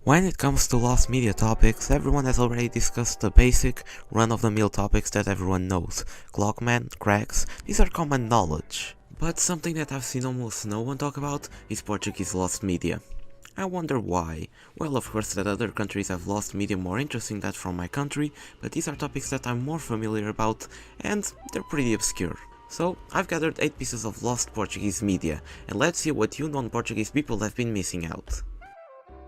When it comes to lost media topics, everyone has already discussed the basic, run-of-the-mill topics that everyone knows. Clockman, cracks, these are common knowledge. But something that I've seen almost no one talk about is Portuguese lost media. I wonder why. Well, of course that other countries have lost media more interesting than from my country, but these are topics that I'm more familiar about, and they're pretty obscure. So, I've gathered 8 pieces of lost Portuguese media, and let's see what you non-Portuguese people have been missing out.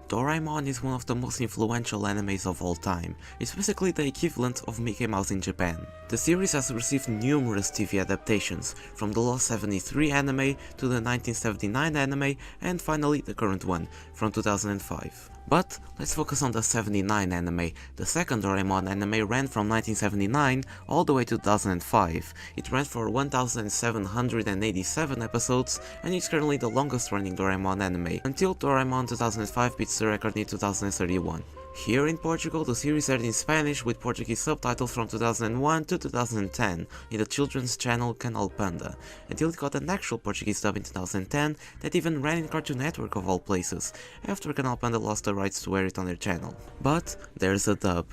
Doraemon is one of the most influential animes of all time. It's basically the equivalent of Mickey Mouse in Japan. The series has received numerous TV adaptations, from the Lost 73 anime to the 1979 anime and finally the current one, from 2005. But let's focus on the 79 anime. The second Doraemon anime ran from 1979 all the way to 2005. It ran for 1787 episodes and is currently the longest running Doraemon anime, until Doraemon 2005 beats the record in 2031. Here in Portugal, the series aired in Spanish with Portuguese subtitles from 2001 to 2010 in the children's channel Canal Panda, until it got an actual Portuguese dub in 2010 that even ran in Cartoon Network of all places, after Canal Panda lost the rights to air it on their channel. But there's a dub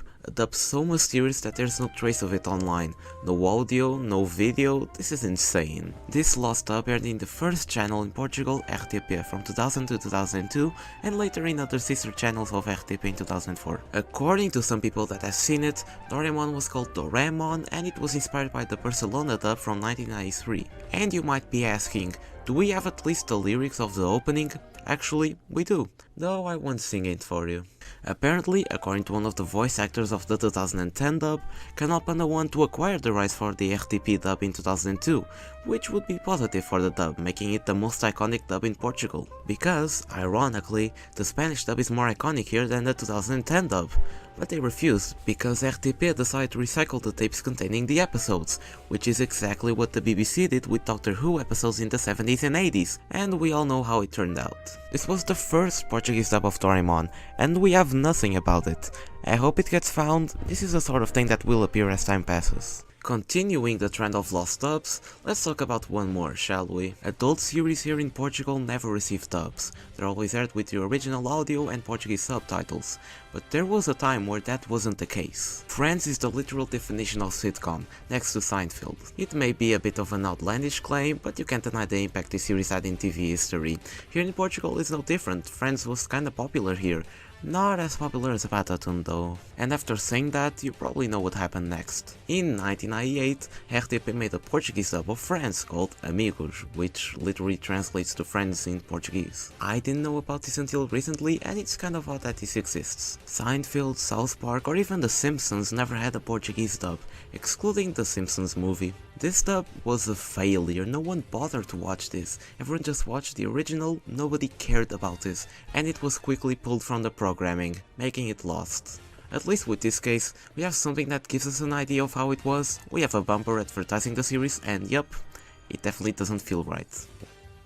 so mysterious that there's no trace of it online. No audio, no video, this is insane. This lost dub aired in the first channel in Portugal, RTP, from 2000 to 2002, and later in other sister channels of RTP in 2004. According to some people that have seen it, Doraemon was called Doraemon and it was inspired by the Barcelona dub from 1993. And you might be asking, do we have at least the lyrics of the opening? Actually, we do, though I won't sing it for you. Apparently, according to one of the voice actors of the 2010 dub, Canal Panda wanted to acquire the rights for the RTP dub in 2002, which would be positive for the dub, making it the most iconic dub in Portugal. Because, ironically, the Spanish dub is more iconic here than the 2010 dub. But they refused, because RTP decided to recycle the tapes containing the episodes, which is exactly what the BBC did with Doctor Who episodes in the 70s and 80s, and we all know how it turned out. This was the first Portuguese dub of Doraemon, and we have nothing about it. I hope it gets found. This is the sort of thing that will appear as time passes. Continuing the trend of lost dubs, let's talk about one more, shall we? Adult series here in Portugal never received dubs. They're always aired with the original audio and Portuguese subtitles. But there was a time where that wasn't the case. Friends is the literal definition of sitcom, next to Seinfeld. It may be a bit of an outlandish claim, but you can't deny the impact this series had in TV history. Here in Portugal it's no different. Friends was kinda popular here. Not as popular as Patatune though. And after saying that, you probably know what happened next. In 1998, RTP made a Portuguese dub of Friends called Amigos, which literally translates to friends in Portuguese. I didn't know about this until recently, and it's kind of odd that this exists. Seinfeld, South Park, or even The Simpsons never had a Portuguese dub, excluding The Simpsons movie. This dub was a failure, no one bothered to watch this, everyone just watched the original, nobody cared about this, and it was quickly pulled from the programming, making it lost. At least with this case, we have something that gives us an idea of how it was, we have a bumper advertising the series, and yup, it definitely doesn't feel right.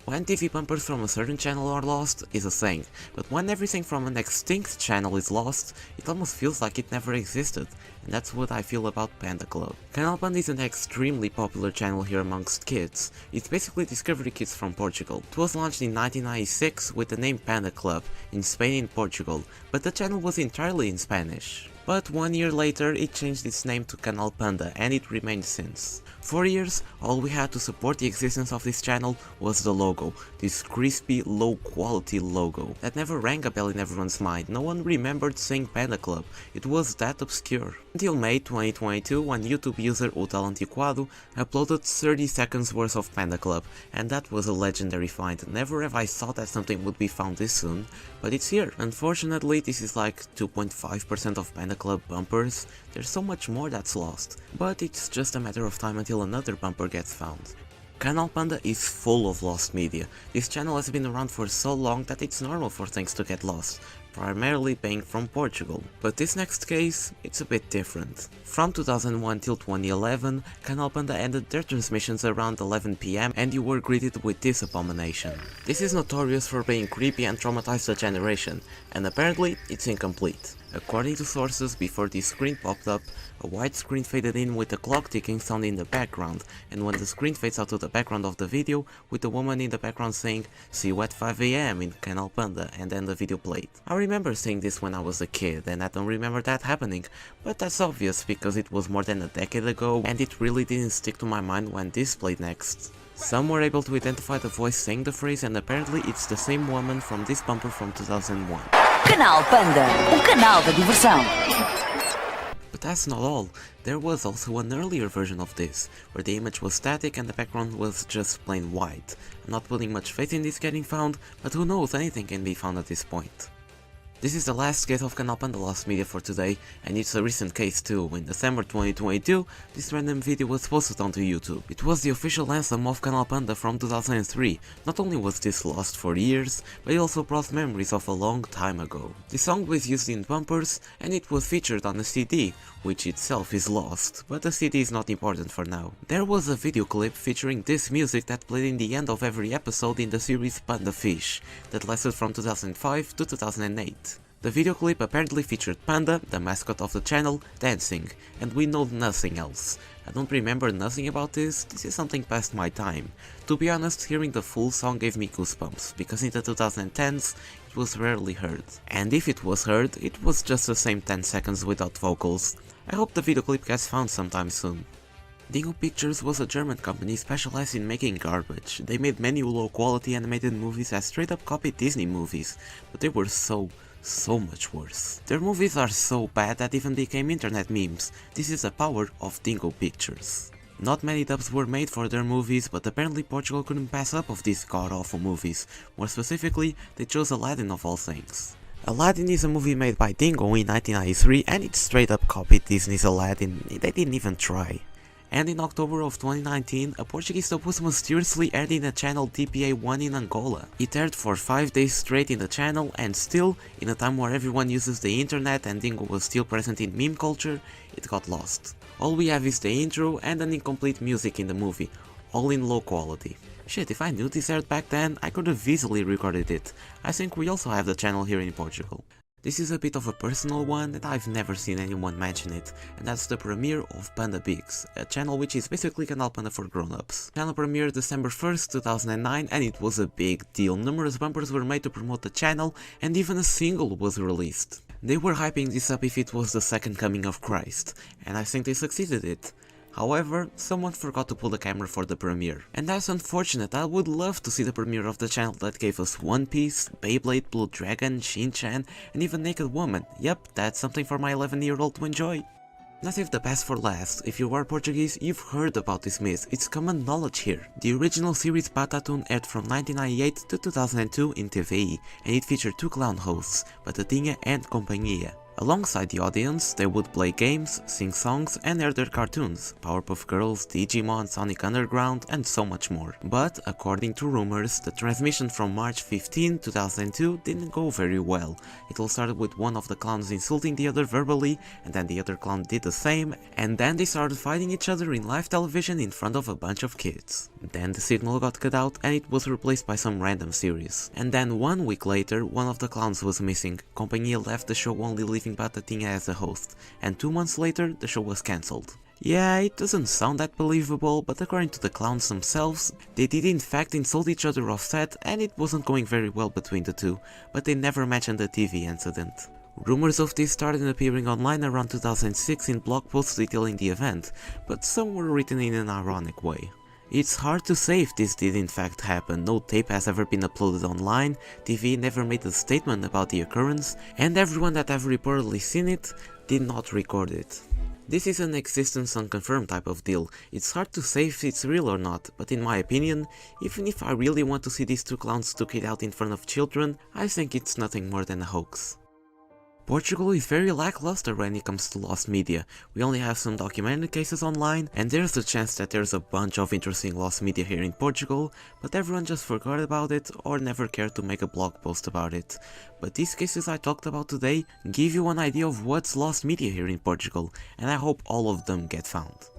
When TV bumpers from a certain channel are lost is a saying, but when everything from an extinct channel is lost, it almost feels like it never existed, and that's what I feel about Panda Club. Canal Panda is an extremely popular channel here amongst kids. It's basically Discovery Kids from Portugal. It was launched in 1996 with the name Panda Club, in Spain and Portugal, but the channel was entirely in Spanish. But 1 year later it changed its name to Canal Panda and it remained since. For years, all we had to support the existence of this channel was the logo, this crispy, low quality logo that never rang a bell in everyone's mind. No one remembered saying Panda Club, it was that obscure. Until May 2022 when YouTube user Utal Antiquado uploaded 30 seconds worth of Panda Club, and that was a legendary find. Never have I thought that something would be found this soon, but it's here. Unfortunately, this is like 2.5% of Panda Club bumpers. There's so much more that's lost, but it's just a matter of time until another bumper gets found. Canal Panda is full of lost media. This channel has been around for so long that it's normal for things to get lost. primarily being from Portugal. But this next case, it's a bit different. From 2001 till 2011, Canal Panda ended their transmissions around 11 PM and you were greeted with this abomination. This is notorious for being creepy and traumatized a generation, and apparently it's incomplete. According to sources, before this screen popped up, a white screen faded in with a clock ticking sound in the background, and when the screen fades out to the background of the video, with the woman in the background saying "See you at 5 AM in Canal Panda," and then the video played. I remember seeing this when I was a kid, and I don't remember that happening, but that's obvious because it was more than a decade ago, and it really didn't stick to my mind when this played next. Some were able to identify the voice saying the phrase, and apparently it's the same woman from this bumper from 2001. Canal Panda, canal da diversão. But that's not all. There was also an earlier version of this, where the image was static and the background was just plain white. I'm not putting much faith in this getting found, but who knows, anything can be found at this point. This is the last case of Canal Panda lost media for today, and it's a recent case too. In December 2022, this random video was posted onto YouTube. It was the official anthem of Canal Panda from 2003. Not only was this lost for years, but it also brought memories of a long time ago. The song was used in bumpers, and it was featured on a CD, which itself is lost, but the CD is not important for now. There was a video clip featuring this music that played in the end of every episode in the series Panda Fish, that lasted from 2005 to 2008. The video clip apparently featured Panda, the mascot of the channel, dancing, and we know nothing else. I don't remember nothing about this is something past my time. To be honest, hearing the full song gave me goosebumps, because in the 2010s it was rarely heard. And if it was heard, it was just the same 10 seconds without vocals. I hope the video clip gets found sometime soon. Dingo Pictures was a German company specialized in making garbage. They made many low quality animated movies that straight up copied Disney movies, but they were so much worse. Their movies are so bad that even became internet memes. This is the power of Dingo Pictures. Not many dubs were made for their movies, but apparently Portugal couldn't pass up of these god-awful movies. More specifically, they chose Aladdin of all things. Aladdin is a movie made by Dingo in 1993 and it straight up copied Disney's Aladdin. They didn't even try. And in October of 2019, a Portuguese dub was mysteriously aired in the channel DPA1 in Angola. It aired for 5 days straight in the channel, and still, in a time where everyone uses the internet and Dingo was still present in meme culture, it got lost. All we have is the intro and an incomplete music in the movie, all in low quality. Shit, if I knew this aired back then, I could have easily recorded it. I think we also have the channel here in Portugal. This is a bit of a personal one, and I've never seen anyone mention it, and that's the premiere of Panda Bigs, a channel which is basically Canal Panda for grown-ups. Channel premiered December 1st, 2009, and it was a big deal. Numerous bumpers were made to promote the channel, and even a single was released. They were hyping this up if it was the second coming of Christ, and I think they succeeded it. However, someone forgot to pull the camera for the premiere. And that's unfortunate. I would love to see the premiere of the channel that gave us One Piece, Beyblade, Blue Dragon, Shin-Chan, and even Naked Woman. Yep, that's something for my 11-year-old to enjoy. Now save the best for last. If you are Portuguese, you've heard about this myth. It's common knowledge here. The original series Batatune aired from 1998 to 2002 in TVI, and it featured two clown hosts, Batatinha and Companhia. Alongside the audience, they would play games, sing songs, and air their cartoons, Powerpuff Girls, Digimon, Sonic Underground, and so much more. But, according to rumors, the transmission from March 15, 2002 didn't go very well. It all started with one of the clowns insulting the other verbally, and then the other clown did the same, and then they started fighting each other in live television in front of a bunch of kids. Then the signal got cut out and it was replaced by some random series. And then 1 week later, one of the clowns was missing. Companhia left the show only leaving Batatinha as a host, and 2 months later the show was cancelled. Yeah, it doesn't sound that believable, but according to the clowns themselves, they did in fact insult each other off set and it wasn't going very well between the two, but they never mentioned the TV incident. Rumors of this started appearing online around 2006 in blog posts detailing the event, but some were written in an ironic way. It's hard to say if this did in fact happen. No tape has ever been uploaded online, TV never made a statement about the occurrence, and everyone that have reportedly seen it did not record it. This is an existence unconfirmed type of deal. It's hard to say if it's real or not, but in my opinion, even if I really want to see these two clowns took it out in front of children, I think it's nothing more than a hoax. Portugal is very lackluster when it comes to lost media. We only have some documented cases online, and there's a chance that there's a bunch of interesting lost media here in Portugal, but everyone just forgot about it or never cared to make a blog post about it. But these cases I talked about today give you an idea of what's lost media here in Portugal, and I hope all of them get found.